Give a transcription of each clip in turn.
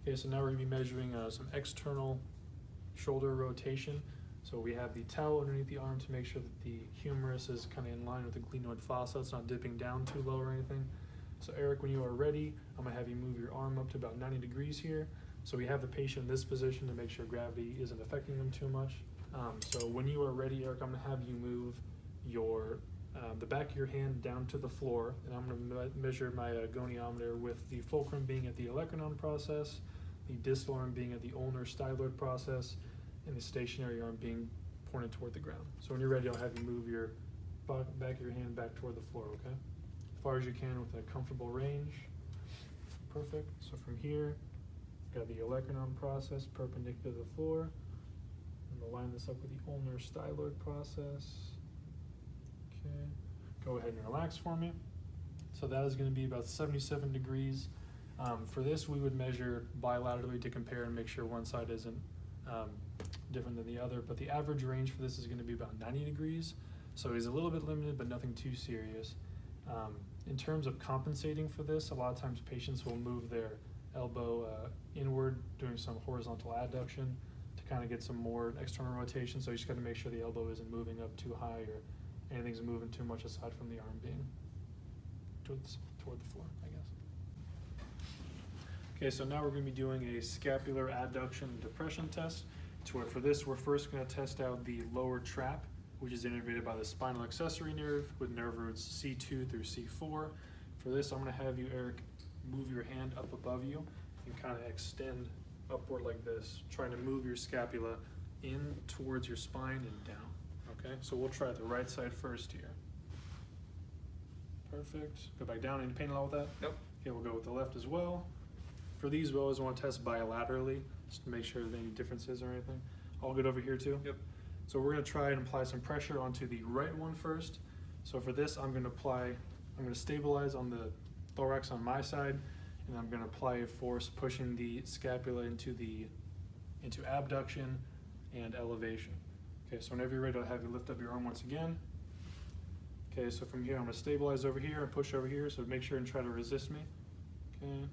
Okay, so now we're going to be measuring some external shoulder rotation. So we have the towel underneath the arm to make sure that the humerus is kind of in line with the glenoid fossa. It's not dipping down too low or anything. So Eric, when you are ready, I'm going to have you move your arm up to about 90 degrees here. So we have the patient in this position to make sure gravity isn't affecting them too much. So when you are ready, Eric, I'm going to have you move your the back of your hand down to the floor, and I'm going to measure my goniometer with the fulcrum being at the olecranon process, the distal arm being at the ulnar styloid process, and the stationary arm being pointed toward the ground. So when you're ready, I'll have you move your back of your hand back toward the floor, okay? As far as you can with a comfortable range. Perfect. So from here, got the olecranon process perpendicular to the floor. I'm going to line this up with the ulnar styloid process. Okay. Go ahead and relax for me. So that is going to be about 77 degrees. For this, we would measure bilaterally to compare and make sure one side isn't different than the other, but the average range for this is going to be about 90 degrees. So he's a little bit limited, but nothing too serious. In terms of compensating for this, a lot of times patients will move their elbow inward, doing some horizontal adduction to kind of get some more external rotation. So you just got to make sure the elbow isn't moving up too high or anything's moving too much aside from the arm being toward the floor, I guess. Okay, so now we're going to be doing a scapular adduction depression test. To where for this, we're first going to test out the lower trap, which is innervated by the spinal accessory nerve with nerve roots C2 through C4. For this, I'm going to have you, Eric, move your hand up above you and kind of extend upward like this, trying to move your scapula in towards your spine and down. Okay, so we'll try the right side first here. Perfect. Go back down. Any pain at all with that? Nope. Okay, we'll go with the left as well. For these, we always want to test bilaterally, just to make sure there's any differences or anything. All good over here too? Yep. So we're going to try and apply some pressure onto the right one first. So for this, I'm going to stabilize on the thorax on my side, and I'm going to apply a force pushing the scapula into abduction and elevation. Okay, so whenever you're ready, I'll have you lift up your arm once again. Okay, so from here, I'm going to stabilize over here and push over here, so make sure and try to resist me. Okay.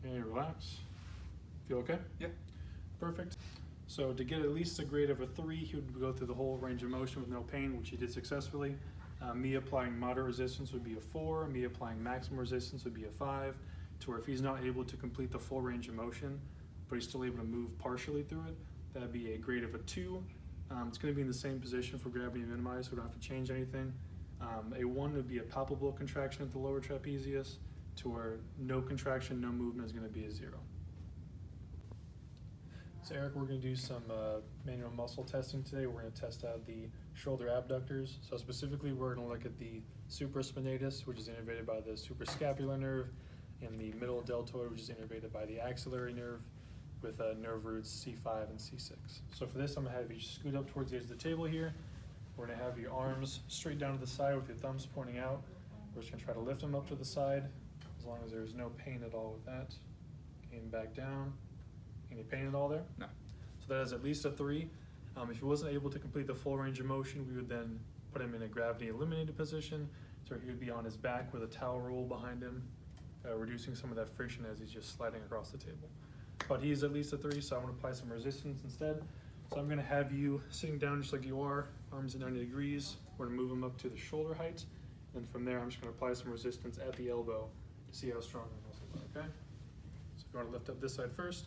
Okay, relax. Feel okay? Yeah. Perfect. So to get at least a grade of a 3, he would go through the whole range of motion with no pain, which he did successfully. Me applying moderate resistance would be a 4. Me applying maximum resistance would be a 5. To where if he's not able to complete the full range of motion, but he's still able to move partially through it, that'd be a grade of a 2. It's going to be in the same position for gravity minimized, so we don't have to change anything. A 1 would be a palpable contraction at the lower trapezius, to where no contraction, no movement is going to be a 0. So Eric, we're going to do some manual muscle testing today. We're going to test out the shoulder abductors. So specifically, we're going to look at the supraspinatus, which is innervated by the suprascapular nerve, and the middle deltoid, which is innervated by the axillary nerve, with nerve roots C5 and C6. So for this, I'm going to have you scoot up towards the edge of the table here. We're going to have your arms straight down to the side with your thumbs pointing out. We're just going to try to lift them up to the side, as long as there's no pain at all with that. Came back down. Any pain at all there? No. So that is at least a 3. If he wasn't able to complete the full range of motion, we would then put him in a gravity eliminated position. So he would be on his back with a towel roll behind him, reducing some of that friction as he's just sliding across the table. But he's at least a 3, so I'm going to apply some resistance instead. So I'm going to have you sitting down just like you are, arms at 90 degrees. We're going to move him up to the shoulder height. And from there, I'm just going to apply some resistance at the elbow to see how strong the muscles are, okay? So if you want to lift up this side first,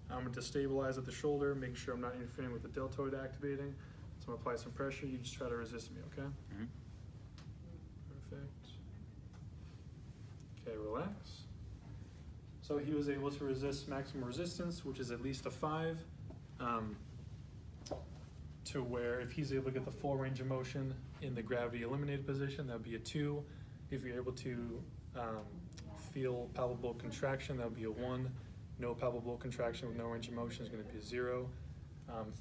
I'm going to stabilize at the shoulder, make sure I'm not interfering with the deltoid activating. So I'm going to apply some pressure. You just try to resist me, okay? Mm-hmm. Perfect. Okay, relax. So he was able to resist maximum resistance, which is at least a 5, to where if he's able to get the full range of motion in the gravity eliminated position, that would be a 2. If you're able to feel palpable contraction, that would be a 1. No palpable contraction with no range of motion is going to be a 0.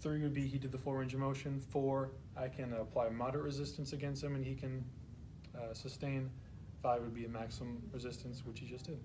3 would be he did the full range of motion. 4, I can apply moderate resistance against him and he can sustain. 5 would be a maximum resistance, which he just did.